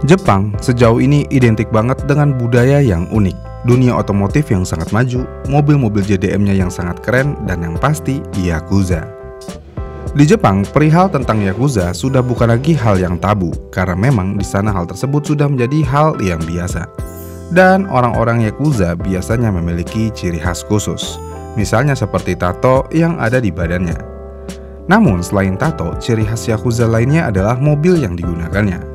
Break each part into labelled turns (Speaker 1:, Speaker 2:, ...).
Speaker 1: Jepang sejauh ini identik banget dengan budaya yang unik, dunia otomotif yang sangat maju, mobil-mobil JDM-nya yang sangat keren, dan yang pasti Yakuza. Di Jepang, perihal tentang Yakuza sudah bukan lagi hal yang tabu, karena memang di sana hal tersebut sudah menjadi hal yang biasa. Dan orang-orang Yakuza biasanya memiliki ciri khas khusus, misalnya seperti tato yang ada di badannya. Namun selain tato, ciri khas Yakuza lainnya adalah mobil yang digunakannya.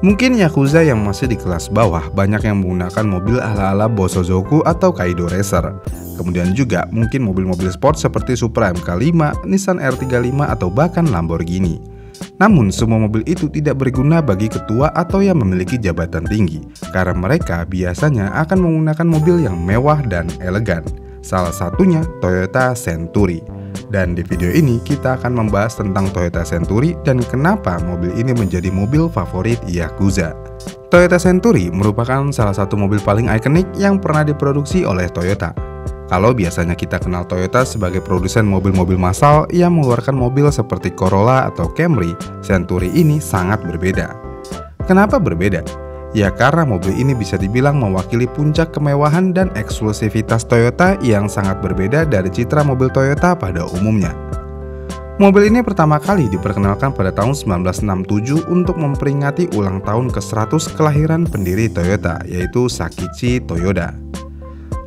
Speaker 1: Mungkin Yakuza yang masih di kelas bawah banyak yang menggunakan mobil ala-ala Bosozoku atau Kaido Racer. Kemudian juga mungkin mobil-mobil sport seperti Supra MK5, Nissan R35 atau bahkan Lamborghini. Namun semua mobil itu tidak berguna bagi ketua atau yang memiliki jabatan tinggi, karena mereka biasanya akan menggunakan mobil yang mewah dan elegan. Salah satunya Toyota Century. Dan di video ini kita akan membahas tentang Toyota Century dan kenapa mobil ini menjadi mobil favorit Yakuza. Toyota Century merupakan salah satu mobil paling ikonik yang pernah diproduksi oleh Toyota. Kalau biasanya kita kenal Toyota sebagai produsen mobil-mobil massal yang mengeluarkan mobil seperti Corolla atau Camry, Century ini sangat berbeda. Kenapa berbeda? Ya karena mobil ini bisa dibilang mewakili puncak kemewahan dan eksklusivitas Toyota yang sangat berbeda dari citra mobil Toyota pada umumnya. Mobil ini pertama kali diperkenalkan pada tahun 1967 untuk memperingati ulang tahun ke-100 kelahiran pendiri Toyota, yaitu Sakichi Toyoda.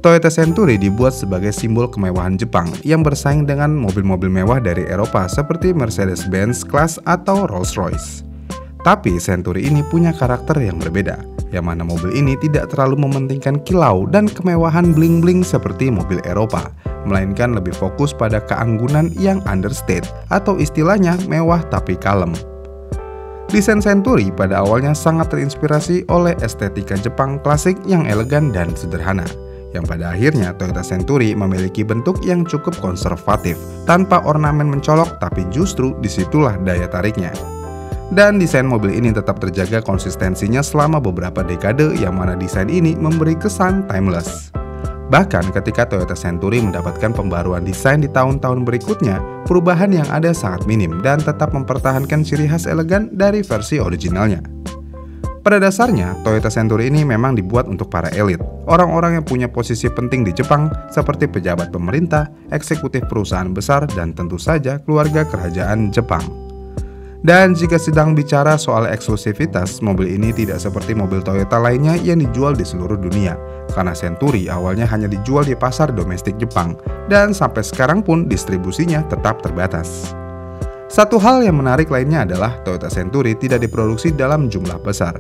Speaker 1: Toyota Century dibuat sebagai simbol kemewahan Jepang yang bersaing dengan mobil-mobil mewah dari Eropa seperti Mercedes-Benz Class atau Rolls-Royce. Tapi Century ini punya karakter yang berbeda, yang mana mobil ini tidak terlalu mementingkan kilau dan kemewahan bling-bling seperti mobil Eropa, melainkan lebih fokus pada keanggunan yang understated atau istilahnya mewah tapi kalem. Desain Century pada awalnya sangat terinspirasi oleh estetika Jepang klasik yang elegan dan sederhana, yang pada akhirnya Toyota Century memiliki bentuk yang cukup konservatif, tanpa ornamen mencolok, tapi justru disitulah daya tariknya. Dan desain mobil ini tetap terjaga konsistensinya selama beberapa dekade, yang mana desain ini memberi kesan timeless. Bahkan ketika Toyota Century mendapatkan pembaruan desain di tahun-tahun berikutnya, perubahan yang ada sangat minim dan tetap mempertahankan ciri khas elegan dari versi originalnya. Pada dasarnya, Toyota Century ini memang dibuat untuk para elit, orang-orang yang punya posisi penting di Jepang seperti pejabat pemerintah, eksekutif perusahaan besar, dan tentu saja keluarga kerajaan Jepang. Dan jika sedang bicara soal eksklusivitas, mobil ini tidak seperti mobil Toyota lainnya yang dijual di seluruh dunia, karena Century awalnya hanya dijual di pasar domestik Jepang, dan sampai sekarang pun distribusinya tetap terbatas. Satu hal yang menarik lainnya adalah Toyota Century tidak diproduksi dalam jumlah besar.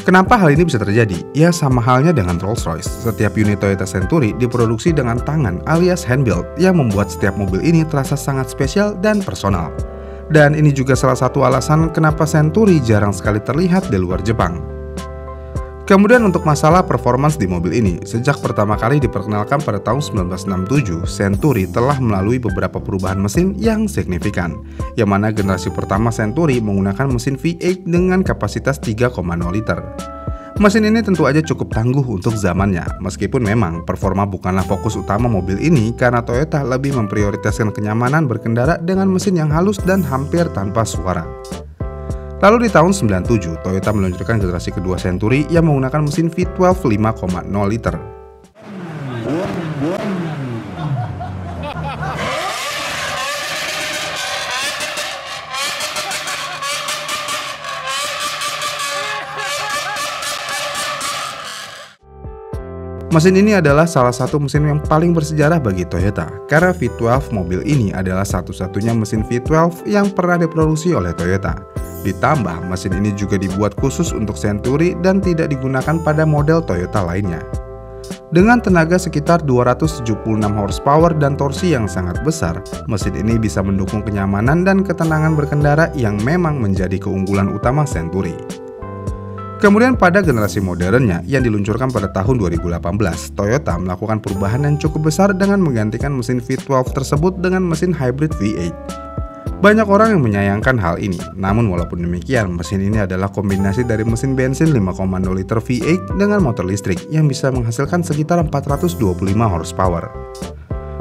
Speaker 1: Kenapa hal ini bisa terjadi? Ya sama halnya dengan Rolls-Royce, setiap unit Toyota Century diproduksi dengan tangan alias hand-built yang membuat setiap mobil ini terasa sangat spesial dan personal. Dan ini juga salah satu alasan kenapa Century jarang sekali terlihat di luar Jepang. Kemudian untuk masalah performance di mobil ini, sejak pertama kali diperkenalkan pada tahun 1967, Century telah melalui beberapa perubahan mesin yang signifikan, yang mana generasi pertama Century menggunakan mesin V8 dengan kapasitas 3,0 liter. Mesin ini tentu aja cukup tangguh untuk zamannya, meskipun memang performa bukanlah fokus utama mobil ini karena Toyota lebih memprioritaskan kenyamanan berkendara dengan mesin yang halus dan hampir tanpa suara. Lalu di tahun 97, Toyota meluncurkan generasi kedua Century yang menggunakan mesin V12 5,0 liter. Mesin ini adalah salah satu mesin yang paling bersejarah bagi Toyota, karena V12 mobil ini adalah satu-satunya mesin V12 yang pernah diproduksi oleh Toyota. Ditambah, mesin ini juga dibuat khusus untuk Century dan tidak digunakan pada model Toyota lainnya. Dengan tenaga sekitar 276 horsepower dan torsi yang sangat besar, mesin ini bisa mendukung kenyamanan dan ketenangan berkendara yang memang menjadi keunggulan utama Century. Kemudian pada generasi modernnya yang diluncurkan pada tahun 2018, Toyota melakukan perubahan yang cukup besar dengan menggantikan mesin V12 tersebut dengan mesin hybrid V8. Banyak orang yang menyayangkan hal ini, namun walaupun demikian, mesin ini adalah kombinasi dari mesin bensin 5,0 liter V8 dengan motor listrik yang bisa menghasilkan sekitar 425 horsepower.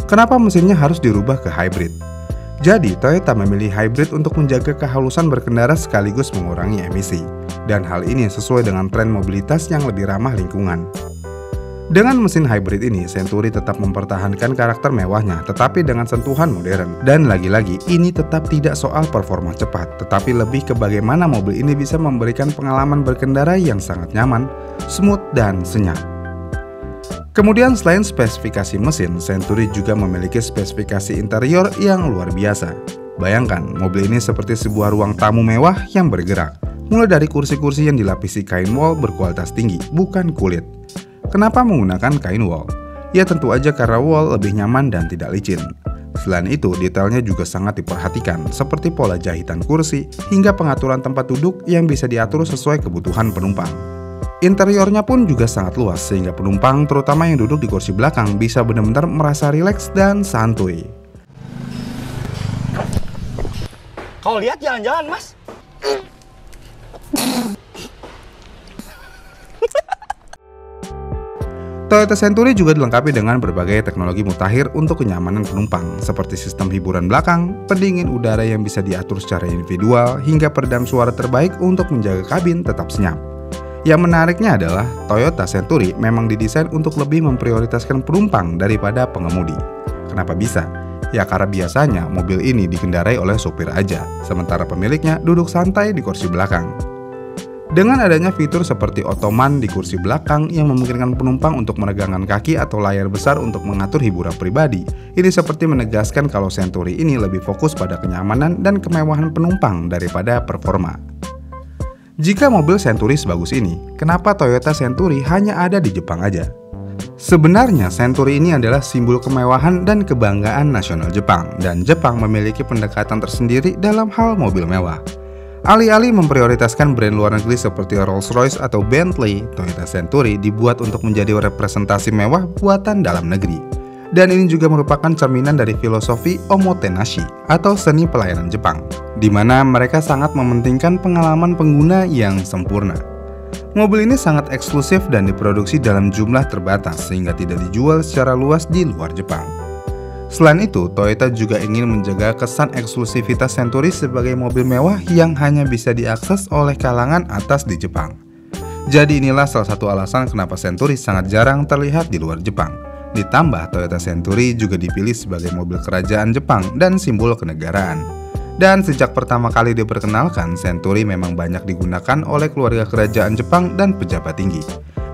Speaker 1: Kenapa mesinnya harus dirubah ke hybrid? Jadi, Toyota memilih hybrid untuk menjaga kehalusan berkendara sekaligus mengurangi emisi. dan hal ini sesuai dengan tren mobilitas yang lebih ramah lingkungan. Dengan mesin hybrid ini, Century tetap mempertahankan karakter mewahnya, tetapi dengan sentuhan modern. Dan lagi-lagi, ini tetap tidak soal performa cepat, tetapi lebih ke bagaimana mobil ini bisa memberikan pengalaman berkendara yang sangat nyaman, smooth, dan senyap. Kemudian selain spesifikasi mesin, Century juga memiliki spesifikasi interior yang luar biasa. Bayangkan, mobil ini seperti sebuah ruang tamu mewah yang bergerak, mulai dari kursi-kursi yang dilapisi kain wol berkualitas tinggi, bukan kulit. Kenapa menggunakan kain wol? Ya tentu aja karena wol lebih nyaman dan tidak licin. Selain itu, detailnya juga sangat diperhatikan, seperti pola jahitan kursi hingga pengaturan tempat duduk yang bisa diatur sesuai kebutuhan penumpang. Interiornya pun juga sangat luas, sehingga penumpang, terutama yang duduk di kursi belakang, bisa benar-benar merasa rileks dan santuy.
Speaker 2: Kau lihat jalan-jalan, Mas?
Speaker 1: Toyota Century juga dilengkapi dengan berbagai teknologi mutakhir untuk kenyamanan penumpang, seperti sistem hiburan belakang, pendingin udara yang bisa diatur secara individual, hingga peredam suara terbaik untuk menjaga kabin tetap senyap. Yang menariknya adalah, Toyota Century memang didesain untuk lebih memprioritaskan penumpang daripada pengemudi. Kenapa bisa? Ya karena biasanya mobil ini dikendarai oleh sopir aja, sementara pemiliknya duduk santai di kursi belakang. Dengan adanya fitur seperti Ottoman di kursi belakang yang memungkinkan penumpang untuk meregangkan kaki atau layar besar untuk mengatur hiburan pribadi, ini seperti menegaskan kalau Century ini lebih fokus pada kenyamanan dan kemewahan penumpang daripada performa. Jika mobil Century sebagus ini, kenapa Toyota Century hanya ada di Jepang aja? Sebenarnya Century ini adalah simbol kemewahan dan kebanggaan nasional Jepang, dan Jepang memiliki pendekatan tersendiri dalam hal mobil mewah. Alih-alih memprioritaskan brand luar negeri seperti Rolls-Royce atau Bentley, Toyota Century dibuat untuk menjadi representasi mewah buatan dalam negeri. Dan ini juga merupakan cerminan dari filosofi omotenashi atau seni pelayanan Jepang, di mana mereka sangat mementingkan pengalaman pengguna yang sempurna. Mobil ini sangat eksklusif dan diproduksi dalam jumlah terbatas sehingga tidak dijual secara luas di luar Jepang. Selain itu, Toyota juga ingin menjaga kesan eksklusivitas Century sebagai mobil mewah yang hanya bisa diakses oleh kalangan atas di Jepang. Jadi inilah salah satu alasan kenapa Century sangat jarang terlihat di luar Jepang. Ditambah Toyota Century juga dipilih sebagai mobil kerajaan Jepang dan simbol kenegaraan. Dan sejak pertama kali diperkenalkan, Century memang banyak digunakan oleh keluarga kerajaan Jepang dan pejabat tinggi.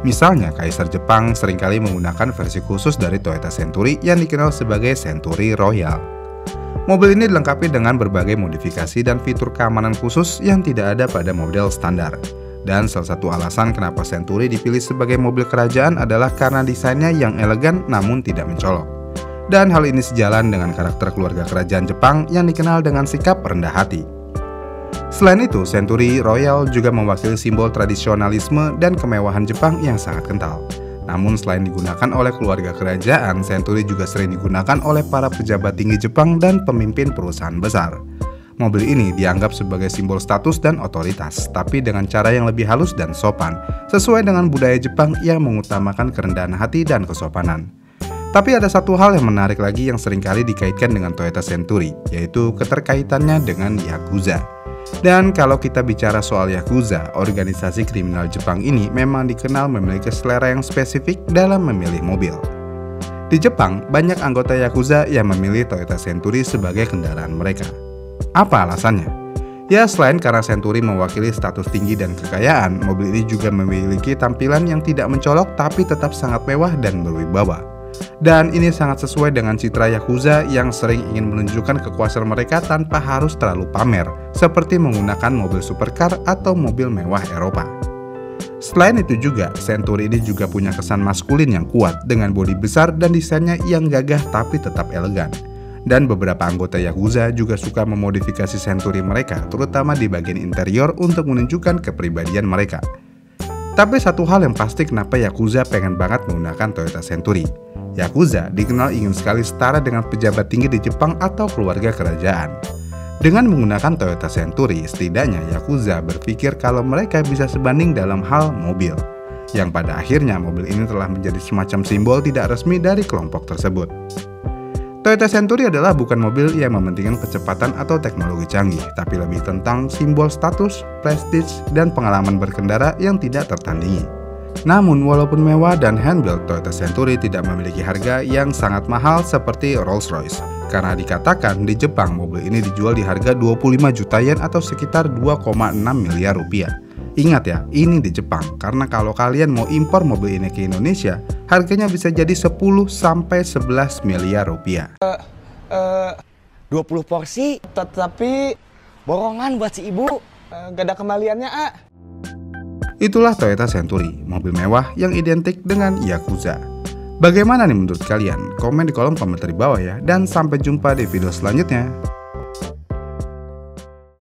Speaker 1: Misalnya, Kaisar Jepang seringkali menggunakan versi khusus dari Toyota Century yang dikenal sebagai Century Royal. Mobil ini dilengkapi dengan berbagai modifikasi dan fitur keamanan khusus yang tidak ada pada model standar. Dan salah satu alasan kenapa Century dipilih sebagai mobil kerajaan adalah karena desainnya yang elegan namun tidak mencolok. Dan hal ini sejalan dengan karakter keluarga kerajaan Jepang yang dikenal dengan sikap rendah hati. Selain itu, Century Royal juga mewakili simbol tradisionalisme dan kemewahan Jepang yang sangat kental. Namun selain digunakan oleh keluarga kerajaan, Century juga sering digunakan oleh para pejabat tinggi Jepang dan pemimpin perusahaan besar. Mobil ini dianggap sebagai simbol status dan otoritas, tapi dengan cara yang lebih halus dan sopan, sesuai dengan budaya Jepang yang mengutamakan kerendahan hati dan kesopanan. Tapi ada satu hal yang menarik lagi yang seringkali dikaitkan dengan Toyota Century, yaitu keterkaitannya dengan Yakuza. Dan kalau kita bicara soal Yakuza, organisasi kriminal Jepang ini memang dikenal memiliki selera yang spesifik dalam memilih mobil. Di Jepang, banyak anggota Yakuza yang memilih Toyota Century sebagai kendaraan mereka. Apa alasannya? Ya, selain karena Century mewakili status tinggi dan kekayaan, mobil ini juga memiliki tampilan yang tidak mencolok tapi tetap sangat mewah dan berwibawa. Dan ini sangat sesuai dengan citra Yakuza yang sering ingin menunjukkan kekuasaan mereka tanpa harus terlalu pamer, seperti menggunakan mobil supercar atau mobil mewah Eropa. Selain itu juga, Century ini juga punya kesan maskulin yang kuat dengan bodi besar dan desainnya yang gagah tapi tetap elegan. Dan beberapa anggota Yakuza juga suka memodifikasi Century mereka, terutama di bagian interior untuk menunjukkan kepribadian mereka. Tapi satu hal yang pasti kenapa Yakuza pengen banget menggunakan Toyota Century. Yakuza dikenal ingin sekali setara dengan pejabat tinggi di Jepang atau keluarga kerajaan. Dengan menggunakan Toyota Century, setidaknya Yakuza berpikir kalau mereka bisa sebanding dalam hal mobil. Yang pada akhirnya mobil ini telah menjadi semacam simbol tidak resmi dari kelompok tersebut. Toyota Century adalah bukan mobil yang mementingkan kecepatan atau teknologi canggih, tapi lebih tentang simbol status, prestige, dan pengalaman berkendara yang tidak tertandingi. Namun, walaupun mewah dan handbuilt, Toyota Century tidak memiliki harga yang sangat mahal seperti Rolls-Royce. Karena dikatakan di Jepang mobil ini dijual di harga 25 juta yen atau sekitar 2,6 miliar rupiah. Ingat ya, ini di Jepang, karena kalau kalian mau impor mobil ini ke Indonesia, harganya bisa jadi 10-11 miliar rupiah.
Speaker 2: 20 porsi,
Speaker 3: Tapi
Speaker 2: borongan buat si ibu.
Speaker 3: gak ada kembaliannya, A.
Speaker 1: Itulah Toyota Century, mobil mewah yang identik dengan Yakuza. Bagaimana nih menurut kalian? Komen di kolom komentar di bawah ya, dan sampai jumpa di video selanjutnya.